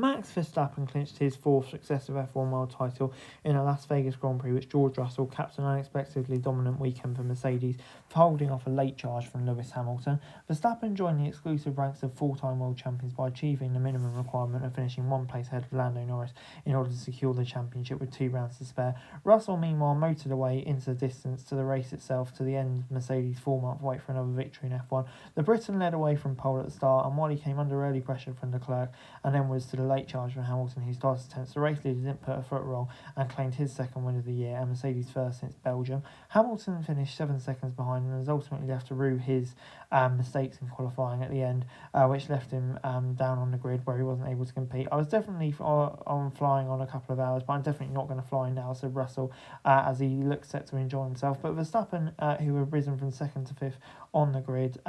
Max Verstappen clinched his fourth successive F1 World title in a Las Vegas Grand Prix, which George Russell capped an unexpectedly dominant weekend for Mercedes, holding off a late charge from Lewis Hamilton. Verstappen joined the exclusive ranks of four-time world champions by achieving the minimum requirement of finishing one place ahead of Lando Norris in order to secure the championship with 2 rounds to spare. Russell, meanwhile, motored away into the distance to the race itself to the end of Mercedes' 4-month wait for another victory in F1. The Briton led away from pole at the start, and while he came under early pressure from Leclerc and then was to the late charge from Hamilton, who started tenth, the race leader didn't put a foot wrong and claimed his second win of the year and Mercedes' first since Belgium. Hamilton finished 7 seconds behind and was ultimately left to rue his mistakes in qualifying at the end, which left him down on the grid where he wasn't able to compete. I was definitely on flying on a couple of hours, but I'm definitely not going to fly now, said Russell, as he looked set to enjoy himself. But Verstappen, who had risen from second to fifth on the grid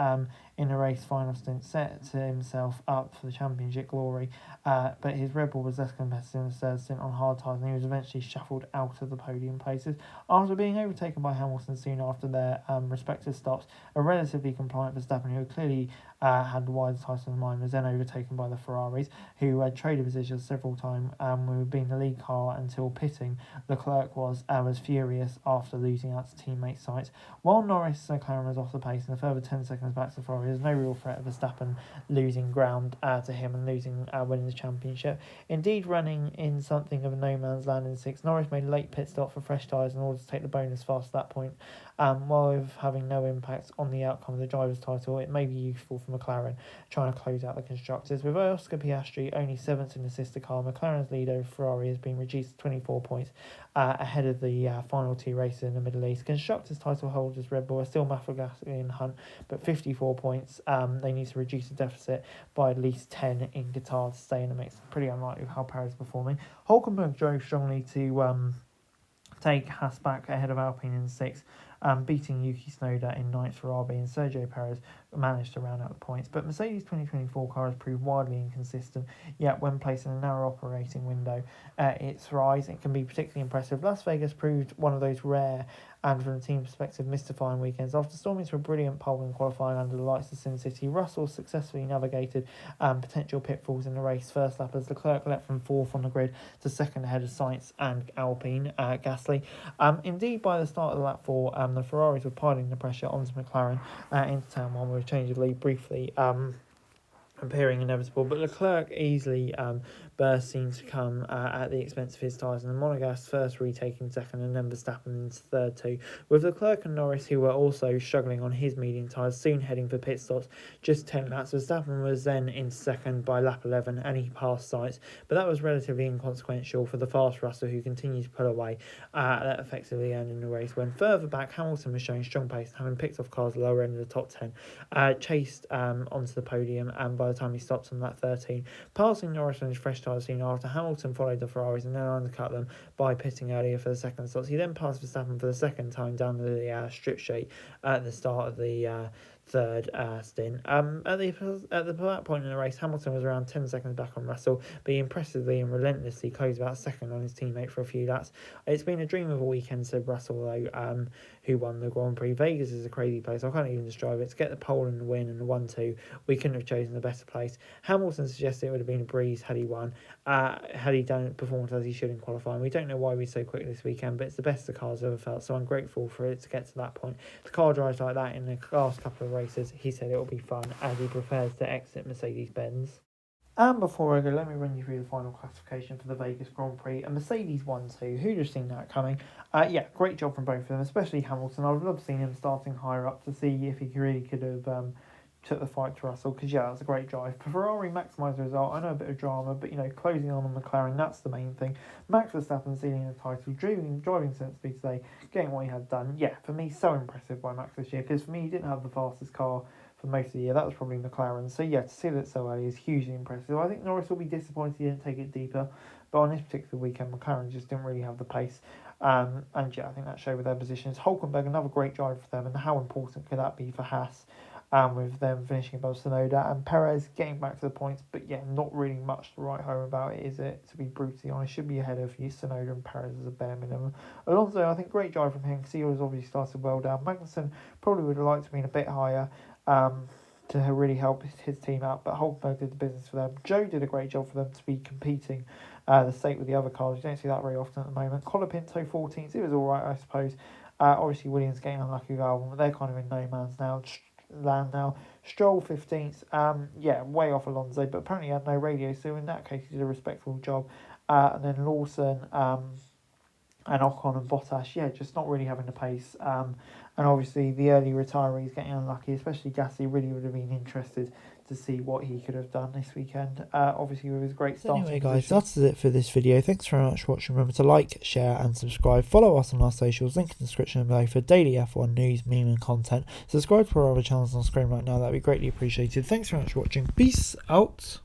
in the race final stint, set himself up for the championship glory, but his Red Bull was less competitive in the third stint on hard tyres, and he was eventually shuffled out of the podium places. After being overtaken by Hamilton soon after their respective stops, a relatively compliant Verstappen, who had clearly had the wider title in mind, was then overtaken by the Ferraris, who had traded positions several times, with being the lead car until pitting. Leclerc was furious after losing out to teammate Sainz. While Norris' McLaren was off the pace and a further 10 seconds back to Ferrari, there's no real threat of Verstappen losing ground to him and winning the championship. Indeed, running in something of a no man's land in sixth, Norris made a late pit stop for fresh tyres in order to take the bonus fast at that point. While with having no impact on the outcome of the driver's title, it may be useful for McLaren trying to close out the constructors. With Oscar Piastri only 7th in the sister car, McLaren's lead over Ferrari has been reduced to 24 points ahead of the final 2 races in the Middle East. Constructors title holders Red Bull are still mathematically in the hunt, but 54 points. They need to reduce the deficit by at least 10 in Qatar to stay in the mix. Pretty unlikely how Perez is performing. Hulkenberg drove strongly to take Haas back ahead of Alpine in 6th, beating Yuki Tsunoda in 9th for RB, and Sergio Perez managed to round out the points. But Mercedes' 2024 car has proved wildly inconsistent, yet when placed in a narrow operating window, it thrives. It can be particularly impressive. Las Vegas proved one of those rare and, from a team perspective, mystifying weekends. After storming to a brilliant pole in qualifying under the lights of Sin City, Russell successfully navigated potential pitfalls in the race first lap as Leclerc leapt from 4th on the grid to 2nd ahead of Sainz and Alpine, Gasly. Indeed, by the start of lap 4, the Ferraris were piling the pressure onto McLaren into turn 1 with a change of lead briefly appearing inevitable, but Leclerc easily burst seems to come at the expense of his tyres, and the Monegasque first retaking second and then Verstappen into third too, with Leclerc and Norris, who were also struggling on his medium tyres, soon heading for pit stops just 10 laps. Verstappen was then in second by lap 11 and he passed Sainz, but that was relatively inconsequential for the fast Russell, who continued to pull away, that effectively ending the race. When further back, Hamilton was showing strong pace, having picked off cars lower end of the top 10, chased onto the podium, and by the time he stopped on lap 13, passing Norris on his fresh tyres soon after. Hamilton followed the Ferraris and then undercut them by pitting earlier for the second slots. He then passed Verstappen for the second time down the strip straight at the start of the third stint. At that point in the race, Hamilton was around 10 seconds back on Russell, but he impressively and relentlessly closed about second on his teammate for a few laps. It's been a dream of a weekend, said Russell, though, who won the Grand Prix. Vegas is a crazy place. I can't even describe it. To get the pole and the win and the 1-2, we couldn't have chosen a better place. Hamilton suggested it would have been a breeze had he won, had he done performed as he should in qualifying. We don't know why we're so quick this weekend, but it's the best the car's ever felt, so I'm grateful for it to get to that point. The car drives like that in the last couple of races. He said it will be fun as he prepares to exit Mercedes-Benz. And before I go, let me run you through the final classification for the Vegas Grand Prix. A Mercedes 1-2. Who'd have seen that coming? Yeah, great job from both of them, especially Hamilton. I would love seeing him starting higher up to see if he really could have took the fight to Russell, because that was a great drive. For Ferrari, maximised the result. I know a bit of drama, but closing on McLaren, that's the main thing. Max Verstappen sealing the title, driving sensibly today, getting what he had done. Yeah, for me, so impressive by Max this year, because for me, he didn't have the fastest car for most of the year. That was probably McLaren. So yeah, to seal it so early is hugely impressive. I think Norris will be disappointed he didn't take it deeper, but on this particular weekend, McLaren just didn't really have the pace. And yeah, I think that showed with their positions. Hulkenberg, another great drive for them, and how important could that be for Haas? With them finishing above Tsunoda, and Perez getting back to the points, but yeah, not really much to write home about it, is it? To be brutally honest, should be ahead of Tsunoda and Perez as a bare minimum. Alonso, I think great drive from him, because he was obviously started well down. Magnussen probably would have liked to have been a bit higher, to really help his team out. But Hulkenberg did the business for them. Joe did a great job for them to be competing the state with the other cars. You don't see that very often at the moment. Colapinto 14th, it was all right, I suppose. Obviously, Williams getting unlucky with Albon, but they're kind of in no man's land now. Stroll 15th, yeah, way off Alonso, but apparently he had no radio, so in that case he did a respectable job. And then Lawson and Ocon and Bottas, yeah, just not really having the pace. And obviously the early retirees getting unlucky, especially Gasly, really would have been interested to see what he could have done this weekend. Obviously with his great starting Anyway guys, position. that's it for this video. Thanks very much for watching. Remember to like, share and subscribe. Follow us on our socials, link in the description below for daily F1 news, meme and content. Subscribe to our other channels on screen right now, that'd be greatly appreciated. Thanks very much for watching. Peace out.